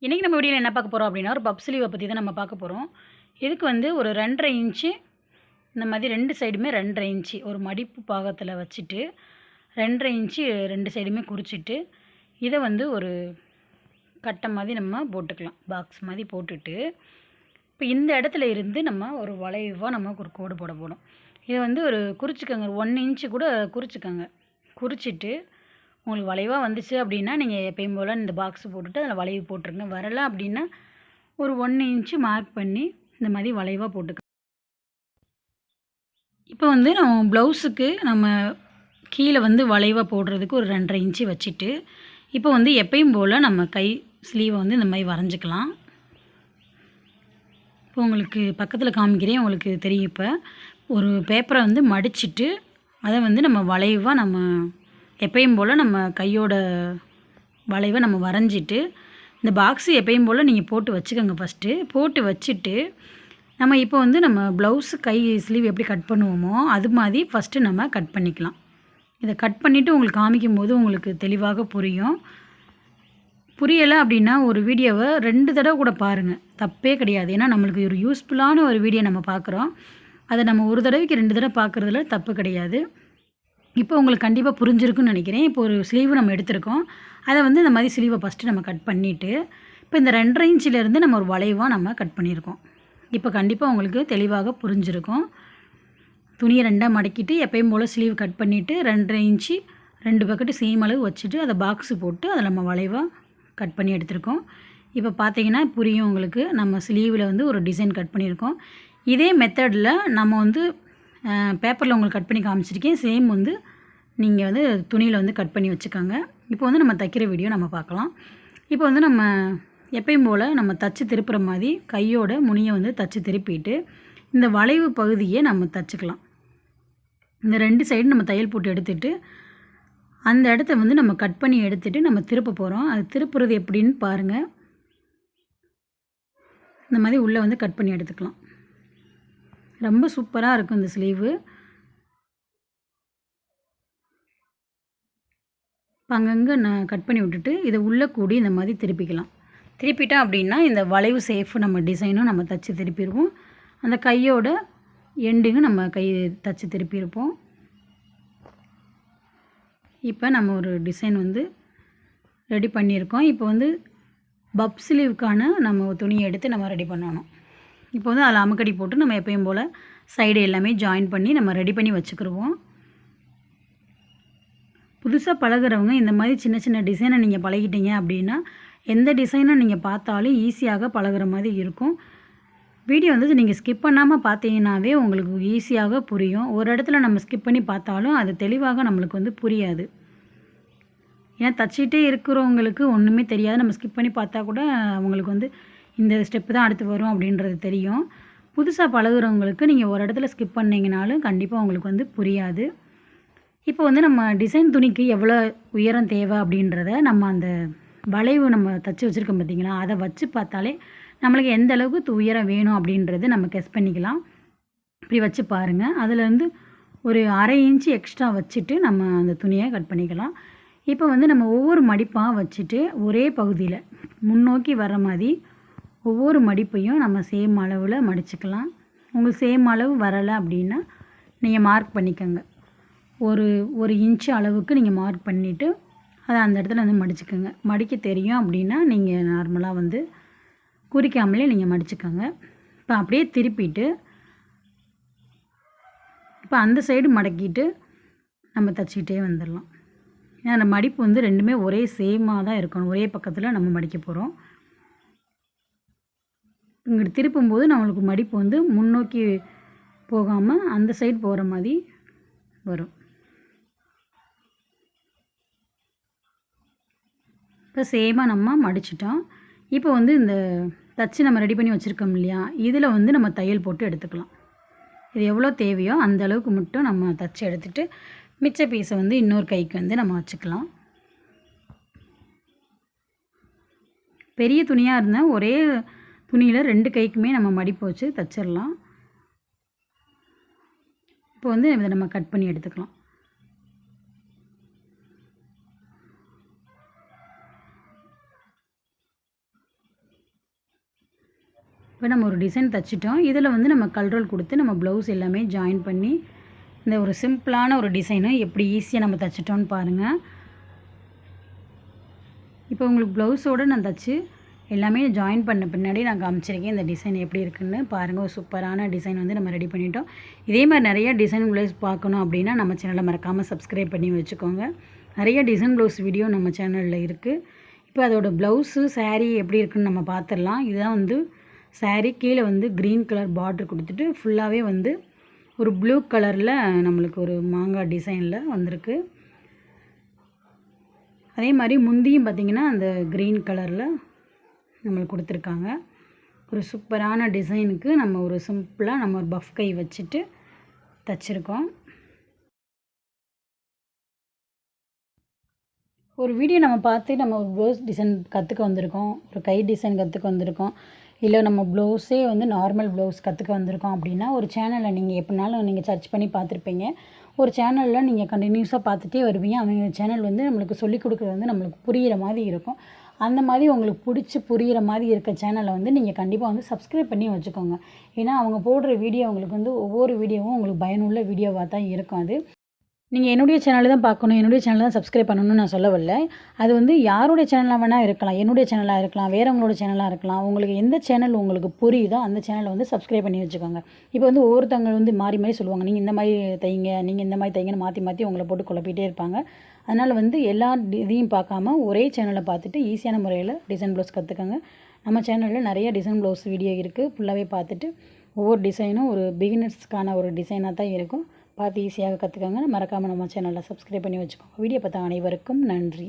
இன்றைக்கி நம்ம வீடியோவில் என்ன பார்க்க போகிறோம் அப்படின்னா, ஒரு பப் ஸ்லீவை பற்றி தான் நம்ம பார்க்க போகிறோம். இதுக்கு வந்து ஒரு 2.5 இன்ச்சு இந்த மாதிரி 2 சைடுமே 2.5 இன்ச்சு ஒரு மடிப்பு பாகத்தில் வச்சுட்டு 2.5 இன்ச்சு 2 சைடுமே குறிச்சிட்டு இதை வந்து ஒரு கட்டை மாதிரி நம்ம போட்டுக்கலாம். பாக்ஸ் மாதிரி போட்டுட்டு இப்போ இந்த இடத்துல இருந்து நம்ம ஒரு வளைவாக நம்ம ஒரு கோடு போட போகிறோம். இதை வந்து ஒரு குறிச்சிக்கோங்க, 1 இன்ச்சு கூட குறிச்சிக்கோங்க. குறிச்சிட்டு உங்களுக்கு வளைவாக வந்துச்சு அப்படின்னா நீங்கள் எப்பயும் போல் இந்த பாக்ஸ் போட்டுட்டு அதில் வளைவு போட்டுருங்க. வரலை அப்படின்னா ஒரு 1 இன்ச்சு மார்க் பண்ணி இந்த மாதிரி வளைவாக போட்டுக்க. இப்போ வந்து நம்ம ப்ளவுஸுக்கு நம்ம கீழே வந்து வளைவாக போடுறதுக்கு ஒரு 2.5 இன்ச்சு வச்சுட்டு இப்போ வந்து எப்பயும் போல் நம்ம கை ஸ்லீவை வந்து இந்த மாதிரி வரைஞ்சிக்கலாம். இப்போ உங்களுக்கு பக்கத்தில் காமிக்கிறேன், உங்களுக்கு தெரியும். இப்போ ஒரு பேப்பரை வந்து மடிச்சுட்டு அதை வந்து நம்ம வளைவாக நம்ம எப்பயும் போல் நம்ம கையோட வளைவை நம்ம வரைஞ்சிட்டு இந்த பாக்ஸு எப்பயும் போல் நீங்கள் போட்டு வச்சுக்கோங்க. ஃபஸ்ட்டு போட்டு வச்சுட்டு நம்ம இப்போ வந்து நம்ம ப்ளவுஸு கை ஸ்லீவ் எப்படி கட் பண்ணுவோமோ அது மாதிரி ஃபஸ்ட்டு நம்ம கட் பண்ணிக்கலாம். இதை கட் பண்ணிவிட்டு உங்களுக்கு காமிக்கும்போது உங்களுக்கு தெளிவாக புரியும். புரியலை அப்படின்னா ஒரு வீடியோவை 2 தடவை கூட பாருங்கள், தப்பே கிடையாது. ஏன்னா நம்மளுக்கு ஒரு யூஸ்ஃபுல்லான ஒரு வீடியோ நம்ம பார்க்குறோம். அதை நம்ம ஒரு தடவைக்கு 2 தடவை பார்க்குறதுல தப்பு கிடையாது. இப்போ உங்களுக்கு கண்டிப்பாக புரிஞ்சிருக்குன்னு நினைக்கிறேன். இப்போ ஒரு ஸ்லீவு நம்ம எடுத்திருக்கோம், அதை வந்து இந்த மாதிரி ஸ்லீவை ஃபஸ்ட்டு நம்ம கட் பண்ணிவிட்டு இப்போ இந்த 2.5 இன்ச்சிலேருந்து நம்ம ஒரு வளைவாக நம்ம கட் பண்ணியிருக்கோம். இப்போ கண்டிப்பாக உங்களுக்கு தெளிவாக புரிஞ்சிருக்கும். துணியை 2ஆக மடக்கிட்டு எப்பயும் போல் ஸ்லீவ் கட் பண்ணிவிட்டு 2.5 இன்ச்சு 2 பக்கெட்டு சேம் அளவு வச்சுட்டு அதை பாக்ஸு போட்டு அதை நம்ம வளைவாக கட் பண்ணி எடுத்திருக்கோம். இப்போ பார்த்தீங்கன்னா புரியும் உங்களுக்கு, நம்ம ஸ்லீவில் வந்து ஒரு டிசைன் கட் பண்ணியிருக்கோம். இதே மெத்தடில் நம்ம வந்து பேப்பரில் உங்களுக்கு கட் பண்ணி காமிச்சிருக்கேன். சேம் வந்து நீங்கள் வந்து துணியில் வந்து கட் பண்ணி வச்சுக்கோங்க. இப்போ வந்து நம்ம தைக்கிற வீடியோ நம்ம பார்க்கலாம். இப்போ வந்து நம்ம எப்பயும் போல் நம்ம தச்சு திருப்புற மாதிரி கையோட முனியை வந்து தச்சு திருப்பிட்டு இந்த வளைவு பகுதியை நம்ம தச்சுக்கலாம். இந்த 2 சைடு நம்ம தையல் போட்டு எடுத்துகிட்டு அந்த இடத்த வந்து நம்ம கட் பண்ணி எடுத்துகிட்டு நம்ம திருப்ப போகிறோம். அது திருப்புறது எப்படின்னு பாருங்கள். இந்த மாதிரி உள்ளே வந்து கட் பண்ணி எடுத்துக்கலாம். ரொம்ப சூப்பராக இருக்கும் இந்த ஸ்லீவு. இப்போ அங்கங்கே நான் கட் பண்ணி விட்டுட்டு இதை உள்ளே கூடி இந்த மாதிரி திருப்பிக்கலாம். திருப்பிட்டோம் அப்படின்னா இந்த வளைவு சேஃபு நம்ம டிசைனும் நம்ம தச்சு திருப்பிடுவோம். அந்த கையோட எண்டிங்கும் நம்ம கை தச்சு திருப்பியிருப்போம். இப்போ நம்ம ஒரு டிசைன் வந்து ரெடி பண்ணியிருக்கோம். இப்போ வந்து பப் ஸ்லீவுக்கான நம்ம துணியை எடுத்து நம்ம ரெடி பண்ணணும். இப்போ வந்து அதில் அமுக்கடி போட்டு நம்ம எப்பயும் போல் சைடு எல்லாமே ஜாயின் பண்ணி நம்ம ரெடி பண்ணி வச்சுக்கிடுவோம். புதுசாக பழகிறவங்க இந்த மாதிரி சின்ன சின்ன டிசைனை நீங்கள் பழகிட்டீங்க அப்படின்னா எந்த டிசைனை நீங்கள் பார்த்தாலும் ஈஸியாக பழகிற மாதிரி இருக்கும். வீடியோ வந்து நீங்கள் ஸ்கிப் பண்ணாமல் பார்த்தீங்கன்னாவே உங்களுக்கு ஈஸியாக புரியும். ஒரு இடத்துல நம்ம ஸ்கிப் பண்ணி பார்த்தாலும் அது தெளிவாக நம்மளுக்கு வந்து புரியாது. ஏன்னா தச்சிட்டே இருக்கிறவங்களுக்கு ஒன்றுமே தெரியாது. நம்ம ஸ்கிப் பண்ணி பார்த்தா கூட அவங்களுக்கு வந்து இந்த ஸ்டெப்பு தான் அடுத்து வரும் அப்படின்றது தெரியும். புதுசாக பழகுறவங்களுக்கு நீங்கள் ஒரு இடத்துல ஸ்கிப் பண்ணிங்கனாலும் கண்டிப்பாக உங்களுக்கு வந்து புரியாது. இப்போ வந்து நம்ம டிசைன் துணிக்கு எவ்வளோ உயரம் தேவை அப்படின்றத நம்ம அந்த வளைவு நம்ம தச்சு வச்சுருக்கோம் பார்த்திங்களா, அதை வச்சு பார்த்தாலே நம்மளுக்கு எந்த அளவுக்கு உயரம் வேணும் அப்படின்றது நம்ம கெஸ் பண்ணிக்கலாம். இப்படி வச்சு பாருங்கள். அதுலேருந்து ஒரு 1/2 இன்ச்சு எக்ஸ்ட்ரா வச்சுட்டு நம்ம அந்த துணியை கட் பண்ணிக்கலாம். இப்போ வந்து நம்ம ஒவ்வொரு மடிப்பாக வச்சுட்டு ஒரே பகுதியில் முன்னோக்கி வர மாதிரி ஒவ்வொரு மடிப்பையும் நம்ம சேம் அளவில் மடிச்சுக்கலாம். உங்களுக்கு சேம் அளவு வரலை அப்படின்னா நீங்கள் மார்க் பண்ணிக்கோங்க. ஒரு இன்ச்சு அளவுக்கு நீங்கள் மார்க் பண்ணிவிட்டு அதை அந்த இடத்துல வந்து மடிச்சுக்கோங்க. மடிக்க தெரியும் அப்படின்னா நீங்கள் நார்மலாக வந்து குறிக்காமலே நீங்கள் மடிச்சுக்கோங்க. இப்போ அப்படியே திருப்பிட்டு இப்போ அந்த சைடு மடக்கிட்டு நம்ம தச்சிக்கிட்டே வந்துடலாம். ஏன்னா அந்த மடிப்பு வந்து 2மே ஒரே சேமாக தான் இருக்கணும். ஒரே பக்கத்தில் நம்ம மடிக்க போகிறோம். இங்கிட்டு திருப்பும்போது நம்மளுக்கு மடிப்பு வந்து முன்னோக்கி போகாமல் அந்த சைடு போகிற மாதிரி வரும். இப்போ சேமாக நம்ம மடிச்சிட்டோம். இப்போ வந்து இந்த தச்சு நம்ம ரெடி பண்ணி வச்சுருக்கோம் இல்லையா, இதில் வந்து நம்ம தையல் போட்டு எடுத்துக்கலாம். இது எவ்வளோ தேவையோ அந்த அளவுக்கு மட்டும் நம்ம தச்சு எடுத்துகிட்டு மிச்ச பீஸை வந்து இன்னொரு கைக்கு வந்து நம்ம வச்சுக்கலாம். பெரிய துணியாக இருந்தால் ஒரே துணியில் 2 கைக்குமே நம்ம மடிப்பு வச்சு தச்சிடலாம். இப்போ வந்து இதை நம்ம கட் பண்ணி எடுத்துக்கலாம். இப்போ நம்ம ஒரு டிசைன் தைச்சிட்டோம். இதில் வந்து நம்ம கல்ரோல் கொடுத்து நம்ம ப்ளவுஸ் எல்லாமே ஜாயின் பண்ணி இந்த ஒரு சிம்பிளான ஒரு டிசைனை எப்படி ஈஸியாக நம்ம தைச்சிட்டோன்னு பாருங்கள். இப்போ உங்களுக்கு ப்ளவுஸோடு நான் தைச்சி எல்லாமே ஜாயின் பண்ண பின்னாடி நான் காமிச்சிருக்கேன் இந்த டிசைன் எப்படி இருக்குன்னு பாருங்கள். ஒரு சூப்பரான டிசைன் வந்து நம்ம ரெடி பண்ணிட்டோம். இதே மாதிரி நிறைய டிசைன் ப்ளவுஸ் பார்க்கணும் அப்படின்னா நம்ம சேனலை மறக்காமல் சப்ஸ்கிரைப் பண்ணி வச்சுக்கோங்க. நிறைய டிசைன் ப்ளவுஸ் வீடியோ நம்ம சேனலில் இருக்குது. இப்போ அதோட ப்ளவுஸு சாரீ எப்படி இருக்குன்னு நம்ம பார்த்துடலாம். இதுதான் வந்து சாரீ. கீழே வந்து க்ரீன் கலர் பார்டர் கொடுத்துட்டு ஃபுல்லாகவே வந்து ஒரு ப்ளூ கலரில் நம்மளுக்கு ஒரு மாங்காய் டிசைனில் வந்திருக்கு. அதே மாதிரி முந்தியும் பார்த்திங்கன்னா அந்த க்ரீன் கலரில் நம்மளுக்கு கொடுத்துருக்காங்க. ஒரு சூப்பரான டிசைனுக்கு நம்ம ஒரு சிம்பிளாக நம்ம ஒரு பஃப் கை வச்சுட்டு தைச்சிருக்கோம். ஒரு வீடியோ நம்ம பார்த்து நம்ம ஒரு ப்ளவுஸ் டிசைன் கற்றுக்க வந்திருக்கோம், ஒரு கை டிசைன் கற்றுக்க வந்திருக்கோம், இல்லை நம்ம ப்ளவுஸே வந்து நார்மல் ப்ளவுஸ் கற்றுக்க வந்திருக்கோம் அப்படின்னா ஒரு சேனலில் நீங்கள் எப்படினாலும் நீங்கள் சர்ச் பண்ணி பார்த்துருப்பீங்க. ஒரு சேனலில் நீங்கள் கண்டினியூஸாக பார்த்துட்டே வருவீங்க. அவங்க சேனல் வந்து நம்மளுக்கு சொல்லிக் கொடுக்குறது வந்து நம்மளுக்கு புரிகிற மாதிரி இருக்கும். அந்த மாதிரி உங்களுக்கு பிடிச்சி புரிகிற மாதிரி இருக்க சேனலை வந்து நீங்கள் கண்டிப்பாக வந்து சப்ஸ்கிரைப் பண்ணி வச்சுக்கோங்க. ஏன்னா அவங்க போடுற வீடியோ உங்களுக்கு வந்து ஒவ்வொரு வீடியோவும் உங்களுக்கு பயனுள்ள வீடியோவாக தான் இருக்கும். அது நீங்கள் என்னுடைய சேனலை தான் பார்க்கணும், என்னுடைய சேனலை தான் சப்ஸ்கிரைப் பண்ணணும்னு நான் சொல்ல வரல. அது வந்து யாருடைய சேனலாக வேணால் இருக்கலாம், என்னுடைய சேனலாக இருக்கலாம், வேறவங்களோட சேனலாக இருக்கலாம். உங்களுக்கு எந்த சேனல் உங்களுக்கு புரியுதோ அந்த சேனலை வந்து சப்ஸ்கிரைப் பண்ணி வச்சுக்கோங்க. இப்போ வந்து ஒவ்வொருத்தவங்க வந்து மாறி மாறி சொல்லுவாங்க, நீங்கள் இந்த மாதிரி தைங்க, நீங்கள் இந்த மாதிரி தைங்கன்னு மாற்றி மாற்றி உங்களை போட்டு குழப்பிட்டே இருப்பாங்க. அதனால் வந்து எல்லா இதையும் பார்க்காம ஒரே சேனலை பார்த்துட்டு ஈஸியான முறையில் டிசைன் ப்ளவுஸ் கற்றுக்கோங்க. நம்ம சேனலில் நிறைய டிசைன் ப்ளவுஸ் வீடியோ இருக்குது. ஃபுல்லாகவே பார்த்துட்டு ஒவ்வொரு டிசைனும் ஒரு பிகினர்ஸ்க்கான ஒரு டிசைனாக தான் இருக்கும். பார்த்து ஈஸியாக கற்றுக்கோங்க. மறக்காமல் நம்ம சேனலை சப்ஸ்கிரைப் பண்ணி வச்சுக்கோங்க. வீடியோ பார்த்த அனைவருக்கும் நன்றி.